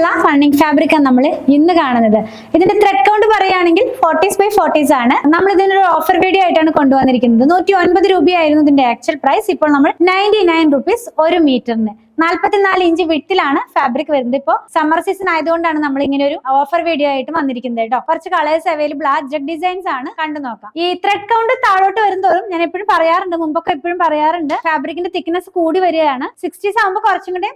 ഉള്ള running fabric ആണ് നമ്മൾ ഇന്ന് കാണുന്നത്. ഇതിന്റെ ത്രെഡ് കൗണ്ട് പറയുകയാണെങ്കിൽ 40s by 40s ആണ്. നമ്മൾ ഇതിനൊരു ഓഫർ വീഡിയോ ആയിട്ടാണ് കൊണ്ടുവന്നിരിക്കുന്നത്. 109 രൂപയായിരുന്നു ഇതിന്റെ ആക്ച്വൽ പ്രൈസ്. ഇപ്പോൾ നമ്മൾ 99 റുപ്പീസ് ഒരു മീറ്ററിന് 44 ഇഞ്ച് വിട്ടിലാണ് ഫാബ്രിക് വരുന്നത്. ഇപ്പോൾ സമ്മർ സീസൺ ആയതുകൊണ്ടാണ് നമ്മൾ ഇങ്ങനെ ഒരു ഓഫർ വീഡിയോ ആയിട്ട് വന്നിരിക്കുന്നത് കേട്ടോ. കുറച്ച് കളേഴ്സ് അവൈലബിൾ ആ ജഗ് ഡിസൈൻസ് ആണ് കണ്ടു നോക്കാം. ഈ ത്രെഡ് കൗണ്ട് താഴോട്ട് വരുന്നതോറും ഞാൻ എപ്പോഴും പറയാറുണ്ട്, മുമ്പൊക്കെ എപ്പോഴും പറയാറുണ്ട്, ഫാബ്രിക്കിന്റെ തിക്നെസ് കൂടി വരികയാണ്. 60s ആകുമ്പോൾ കുറച്ചും കൂടി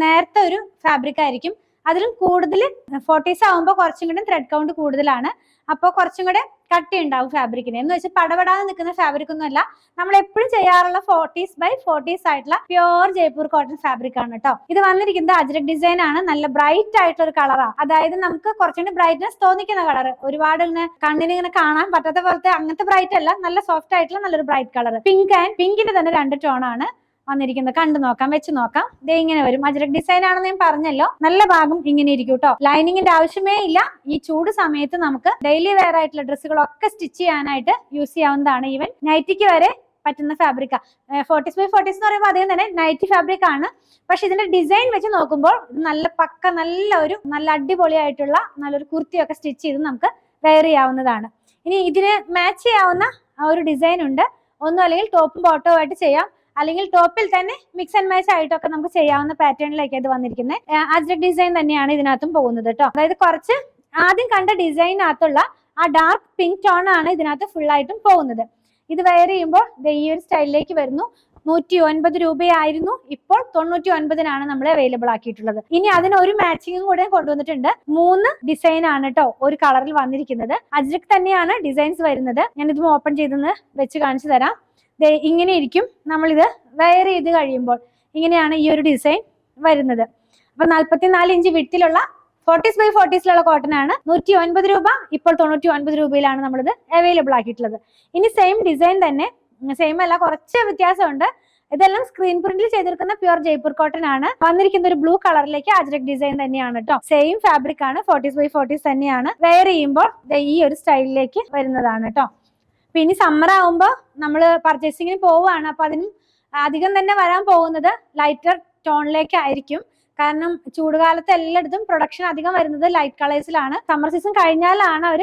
നേരത്തെ ഒരു ഫാബ്രിക് ആയിരിക്കും. അതിലും കൂടുതൽ 40s ആകുമ്പോൾ കുറച്ചും കൂടി ത്രെഡ് കൗണ്ട് കൂടുതലാണ്. അപ്പോൾ കുറച്ചും കൂടെ കട്ടി ഉണ്ടാവും ഫാബ്രിക്കിന്. എന്ന് വെച്ചാൽ പടപടാതെ നിൽക്കുന്ന ഫാബ്രിക് ഒന്നും അല്ല. നമ്മൾ എപ്പോഴും ചെയ്യാറുള്ള 40s by 40s ആയിട്ടുള്ള പ്യോർ ജയ്പൂർ കോട്ടൺ ഫാബ്രിക് ആണ് കേട്ടോ. ഇത് വന്നിരിക്കുന്നത് അജ്രക് ഡിസൈൻ ആണ്. നല്ല ബ്രൈറ്റ് ആയിട്ടുള്ള ഒരു കളറാണ്. അതായത് നമുക്ക് കുറച്ചുകൂടി ബ്രൈറ്റ്നെസ് തോന്നിക്കുന്ന കളർ, ഒരുപാട് ഇങ്ങനെ കണ്ണിന് ഇങ്ങനെ കാണാൻ പറ്റാത്ത പോലത്തെ അങ്ങനത്തെ ബ്രൈറ്റ് അല്ല, നല്ല സോഫ്റ്റ് ആയിട്ടുള്ള നല്ലൊരു ബ്രൈറ്റ് കളർ. പിങ്ക് ആൻഡ് പിങ്കിന്റെ തന്നെ 2 ടോൺ ആണ് വന്നിരിക്കുന്നത്. കണ്ടു നോക്കാം, വെച്ച് നോക്കാം. ഇത് ഇങ്ങനെ വരും. അജ്രക് ഡിസൈൻ ആണെന്ന് ഞാൻ പറഞ്ഞല്ലോ. നല്ല ഭാഗം ഇങ്ങനെ ഇരിക്കും കേട്ടോ. ലൈനിങ്ങിന്റെ ആവശ്യമേ ഇല്ല. ഈ ചൂട് സമയത്ത് നമുക്ക് ഡെയിലി വെയർ ആയിട്ടുള്ള ഡ്രസ്സുകളൊക്കെ സ്റ്റിച്ച് ചെയ്യാനായിട്ട് യൂസ് ചെയ്യാവുന്നതാണ്. ഈവൻ നൈറ്റിക്ക് വരെ പറ്റുന്ന ഫാബ്രിക്കാ. 40s by 40s എന്ന് പറയുമ്പോൾ അതേ തന്നെ നൈറ്റി ഫാബ്രിക് ആണ്. പക്ഷെ ഇതിന്റെ ഡിസൈൻ വെച്ച് നോക്കുമ്പോൾ ഇത് നല്ല പക്ക നല്ല അടിപൊളിയായിട്ടുള്ള നല്ലൊരു കുർത്തിയൊക്കെ സ്റ്റിച്ച് ചെയ്ത് നമുക്ക് വെയർ ചെയ്യാവുന്നതാണ്. ഇനി ഇതിന് മാച്ച് ചെയ്യാവുന്ന ഒരു ഡിസൈൻ ഉണ്ട്. ഒന്നും അല്ലെങ്കിൽ ടോപ്പും ബോട്ടവും ആയിട്ട് ചെയ്യാം, അല്ലെങ്കിൽ ടോപ്പിൽ തന്നെ മിക്സ് ആൻഡ് മാച്ച് ആയിട്ടൊക്കെ നമുക്ക് ചെയ്യാവുന്ന പാറ്റേണിലേക്ക് ഇത് വന്നിരിക്കുന്നത്. അജ്രക് ഡിസൈൻ തന്നെയാണ് ഇതിനകത്തും പോകുന്നത് കേട്ടോ. അതായത് കുറച്ച് ആദ്യം കണ്ട ഡിസൈനകത്തുള്ള ആ ഡാർക്ക് പിങ്ക് ടോൺ ആണ് ഇതിനകത്ത് ഫുൾ ആയിട്ടും പോകുന്നത്. ഇത് വെയർ ചെയ്യുമ്പോൾ ഈ ഒരു സ്റ്റൈലിലേക്ക് വരുന്നു. 109 രൂപയായിരുന്നു, ഇപ്പോൾ 99-നാണ് നമ്മൾ അവൈലബിൾ ആക്കിയിട്ടുള്ളത്. ഇനി അതിന് ഒരു മാച്ചിങ്ങും കൂടെ കൊണ്ടുവന്നിട്ടുണ്ട്. 3 ഡിസൈൻ ആണ് കേട്ടോ ഒരു കളറിൽ വന്നിരിക്കുന്നത്. അജ്രക് തന്നെയാണ് ഡിസൈൻസ് വരുന്നത്. ഞാൻ ഇത് ഓപ്പൺ ചെയ്തെന്ന് വെച്ച് കാണിച്ചു തരാം. ഇങ്ങനെ ഇരിക്കും. നമ്മളിത് വെയർ ചെയ്ത് കഴിയുമ്പോൾ ഇങ്ങനെയാണ് ഈ ഒരു ഡിസൈൻ വരുന്നത്. അപ്പൊ 44 inch വിട്ടിലുള്ള 40s by 40s cotton ആണ്. 109 രൂപ, ഇപ്പോൾ 99 രൂപയിലാണ് നമ്മളിത് അവൈലബിൾ ആക്കിയിട്ടുള്ളത്. ഇനി സെയിം ഡിസൈൻ തന്നെ, സെയിം അല്ല, കുറച്ച് വ്യത്യാസമുണ്ട്. ഇതെല്ലാം സ്ക്രീൻ പ്രിന്റിൽ ചെയ്തിരിക്കുന്ന പ്യൂർ ജയ്പൂർ കോട്ടൺ ആണ്. വന്നിരിക്കുന്ന ഒരു ബ്ലൂ കളറിലേക്ക് അജ്രക് ഡിസൈൻ തന്നെയാണ് കേട്ടോ. സെയിം ഫാബ്രിക് ആണ്. 40s by 40s തന്നെയാണ്. വെയർ ചെയ്യുമ്പോൾ ഈ ഒരു സ്റ്റൈലിലേക്ക് വരുന്നതാണ് കേട്ടോ. പിന്നെ സമ്മർ ആവുമ്പോൾ നമ്മൾ പർച്ചേസിങ്ങിന് പോവുകയാണ്. അപ്പൊ അതിനും അധികം തന്നെ വരാൻ പോകുന്നത് ലൈറ്റർ ടോണിലേക്ക് ആയിരിക്കും. കാരണം ചൂടുകാലത്ത് എല്ലായിടത്തും പ്രൊഡക്ഷൻ അധികം വരുന്നത് ലൈറ്റ് കളേഴ്സിലാണ്. സമ്മർ സീസൺ കഴിഞ്ഞാലാണ് അവർ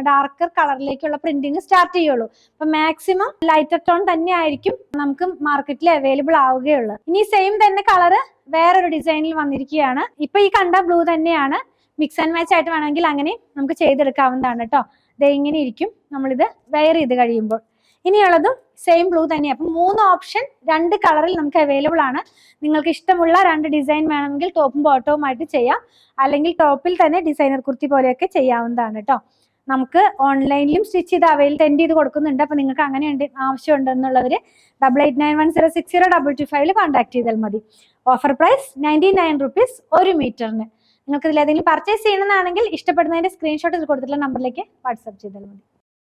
ഡാർക്കർ കളറിലേക്കുള്ള പ്രിന്റിങ് സ്റ്റാർട്ട് ചെയ്യുള്ളൂ. അപ്പൊ മാക്സിമം ലൈറ്റർ ടോൺ തന്നെ ആയിരിക്കും നമുക്ക് മാർക്കറ്റിൽ അവൈലബിൾ ആവുകയുള്ളൂ. ഇനി സെയിം തന്നെ കളറ് വേറൊരു ഡിസൈനിൽ വന്നിരിക്കുകയാണ്. ഇപ്പൊ ഈ കണ്ട ബ്ലൂ തന്നെയാണ്. മിക്സ് ആൻഡ് മാച്ച് ആയിട്ട് വേണമെങ്കിൽ അങ്ങനെ നമുക്ക് ചെയ്തെടുക്കാവുന്നതാണ് കേട്ടോ. ഇങ്ങനെ ഇരിക്കും നമ്മളിത് വെയർ ചെയ്ത് കഴിയുമ്പോൾ. ഇനിയുള്ളതും സെയിം ബ്ലൂ തന്നെയാണ്. അപ്പം 3 ഓപ്ഷൻ 2 കളറിൽ നമുക്ക് അവൈലബിൾ ആണ്. നിങ്ങൾക്ക് ഇഷ്ടമുള്ള 2 ഡിസൈൻ വേണമെങ്കിൽ ടോപ്പും ബോട്ടവും ആയിട്ട് ചെയ്യാം, അല്ലെങ്കിൽ ടോപ്പിൽ തന്നെ ഡിസൈനർ കുർത്തി പോലെയൊക്കെ ചെയ്യാവുന്നതാണ് കേട്ടോ. നമുക്ക് ഓൺലൈനിലും സ്റ്റിച്ച് ചെയ്ത് സെൻഡ് ചെയ്ത് കൊടുക്കുന്നുണ്ട്. അപ്പൊ നിങ്ങൾക്ക് അങ്ങനെ ആവശ്യമുണ്ടെന്നുള്ളവര് 8891060225 കോൺടാക്ട് ചെയ്താൽ മതി. ഓഫർ പ്രൈസ് 99 റുപ്പീസ് ഒരു മീറ്ററിന്. നിങ്ങൾക്ക് ഇതിൽ ഏതെങ്കിലും പർച്ചേസ് ചെയ്യണമെന്നാണെങ്കിൽ ഇഷ്ടപ്പെടുന്നതിന്റെ സ്ക്രീൻഷോട്ട് കൊടുത്തിട്ടുള്ള നമ്പറിലേക്ക് വാട്സ്ആപ്പ് ചെയ്താൽ മതി.